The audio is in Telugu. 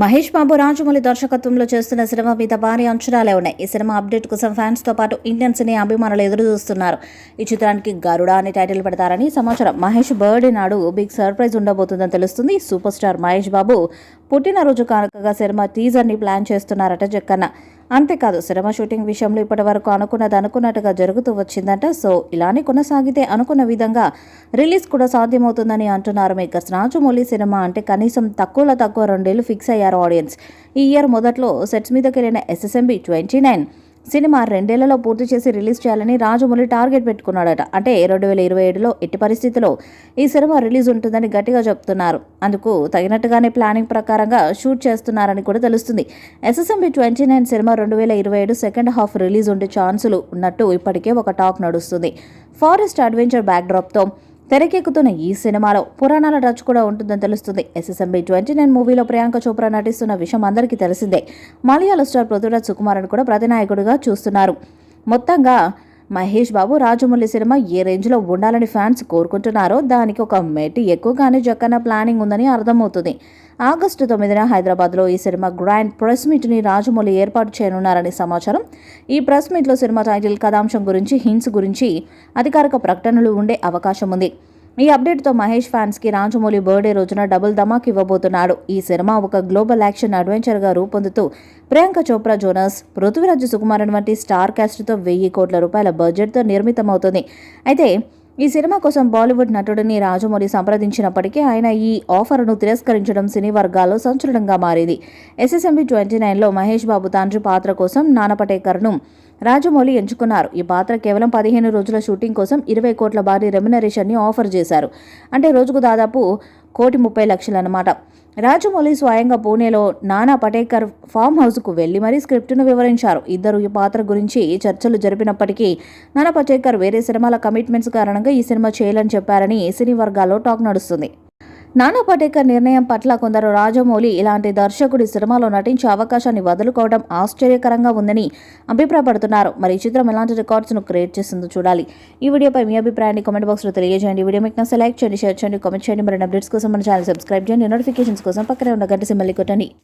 మహేష్ బాబు రాజమౌళి దర్శకత్వంలో చేస్తున్న సినిమా మీద భారీ అంచనాలే ఉన్నాయి. ఈ సినిమా అప్డేట్ కోసం ఫ్యాన్స్ తో పాటు ఇండియన్ సినీ అభిమానులు ఎదురు చూస్తున్నారు. ఈ చిత్రానికి గరుడ అని టైటిల్ పెడతారని సమాచారం. మహేష్ బర్త్డే నాడు బిగ్ సర్ప్రైజ్ ఉండబోతుందని తెలుస్తుంది. సూపర్ స్టార్ మహేష్ బాబు పుట్టినరోజు కానుకగా సినిమా టీజర్ ని ప్లాన్ చేస్తున్నారట జక్కన్న. అంతేకాదు, సినిమా షూటింగ్ విషయంలో ఇప్పటి వరకు అనుకున్నది అనుకున్నట్టుగా జరుగుతూ వచ్చిందంట. సో ఇలానే కొనసాగితే అనుకున్న విధంగా రిలీజ్ కూడా సాధ్యమవుతుందని అంటున్నారు మేకర్స్. రాజమౌళి సినిమా అంటే కనీసం తక్కువలో తక్కువ 2 ఏళ్లు ఫిక్స్ అయ్యారు ఆడియన్స్. ఈ ఇయర్ మొదట్లో సెట్స్ మీదకి వెళ్ళిన SSMB 29 సినిమా 2 ఏళ్లలో పూర్తి చేసి రిలీజ్ చేయాలని రాజమౌళి టార్గెట్ పెట్టుకున్నాడట. అంటే 2027లో ఎట్టి పరిస్థితిలో ఈ సినిమా రిలీజ్ ఉంటుందని గట్టిగా చెప్తున్నారు. అందుకు తగినట్టుగానే ప్లానింగ్ ప్రకారంగా షూట్ చేస్తున్నారని కూడా తెలుస్తుంది. SSMB 29 cinema 2027 second half release ఉండే ఛాన్సులు ఉన్నట్టు ఇప్పటికే ఒక టాక్ నడుస్తుంది. ఫారెస్ట్ అడ్వెంచర్ బ్యాక్డ్రాప్తో తెరకెక్కుతున్న ఈ సినిమాలో పురాణాల టచ్ కూడా ఉంటుందని తెలుస్తుంది. SSMB 29 మూవీలో ప్రియాంక చోప్రా నటిస్తున్న విషయం అందరికీ తెలిసిందే. మలయాళ స్టార్ పృథ్వీరాజ్ సుకుమారన్ కూడా ప్రతినాయకుడిగా చూస్తున్నారు. మొత్తంగా మహేష్ బాబు రాజమౌళి సినిమా ఏ రేంజ్లో ఉండాలని ఫ్యాన్స్ కోరుకుంటున్నారో దానికి ఒక మెట్టి ఎక్కువగానే జక్కన్న ప్లానింగ్ ఉందని అర్థమవుతుంది. ఆగస్టు 9న హైదరాబాద్లో ఈ సినిమా గ్రాండ్ ప్రెస్ మీట్ని రాజమౌళి ఏర్పాటు చేయనున్నారని సమాచారం. ఈ ప్రెస్ మీట్లో సినిమా టైటిల్, కథాంశం గురించి, హింట్స్ గురించి అధికారిక ప్రకటనలు ఉండే అవకాశం ఉంది. ఈ అప్డేట్తో మహేష్ ఫ్యాన్స్కి రాజమౌళి బర్త్డే రోజున డబుల్ ధమాక్ ఇవ్వబోతున్నాడు. ఈ సినిమా ఒక గ్లోబల్ యాక్షన్ అడ్వెంచర్గా రూపొందుతూ ప్రియాంక చోప్రా, జోనస్, పృథ్వీరాజ్ సుకుమారన్ వంటి స్టార్ కాస్ట్తో 1000 కోట్ల రూపాయల బడ్జెట్తో నిర్మితమవుతుంది. అయితే ఈ సినిమా కోసం బాలీవుడ్ నటుడిని రాజమౌళి సంప్రదించినప్పటికీ ఆయన ఈ ఆఫర్ను తిరస్కరించడం సినీ వర్గాల్లో సంచలనంగా మారింది. SSMB 29లో మహేష్ బాబు తండ్రి పాత్ర కోసం నానా పటేకర్ను రాజమౌళి ఎంచుకున్నారు. ఈ పాత్ర కేవలం 15 రోజుల షూటింగ్ కోసం 20 కోట్ల భారీ రెమ్యునరేషన్ని ఆఫర్ చేశారు. అంటే రోజుకు దాదాపు 1,30,00,000 అన్నమాట. రాజమౌళి స్వయంగా పూణేలో నానా పటేకర్ ఫామ్ హౌస్కు వెళ్లి మరీ స్క్రిప్ట్ను వివరించారు. ఇద్దరు ఈ పాత్ర గురించి చర్చలు జరిపినప్పటికీ నానా పటేకర్ వేరే సినిమాల కమిట్మెంట్స్ కారణంగా ఈ సినిమా చేయాలని చెప్పారని సినీ వర్గాల్లో టాక్ నడుస్తుంది. నానా పటేకర్ నిర్ణయం పట్ల కొందరు రాజమౌళి ఇలాంటి దర్శకుడి సినిమాలో నటించే అవకాశాన్ని వదులుకోవడం ఆశ్చర్యకరంగా ఉందని అభిప్రాయపడుతున్నారు. మరి ఈ చిత్రం ఎలాంటి రికార్డ్స్ను క్రియేట్ చేస్తుందో చూడాలి. ఈ వీడియోపై మీ అభిప్రాయాన్ని కామెంట్ బాక్స్లో తెలియజేయండి. వీడియో మీకు నచ్చితే లైక్ చేయండి, షేర్ చేయండి, కామెంట్ చేయండి. మరిన్ని అప్డేట్స్ కోసం మన ఛానల్ సబ్స్క్రైబ్ చేయండి. నోటిఫికేషన్స్ కోసం పక్కనే ఉన్న గంట సింబల్ని కొట్టండి.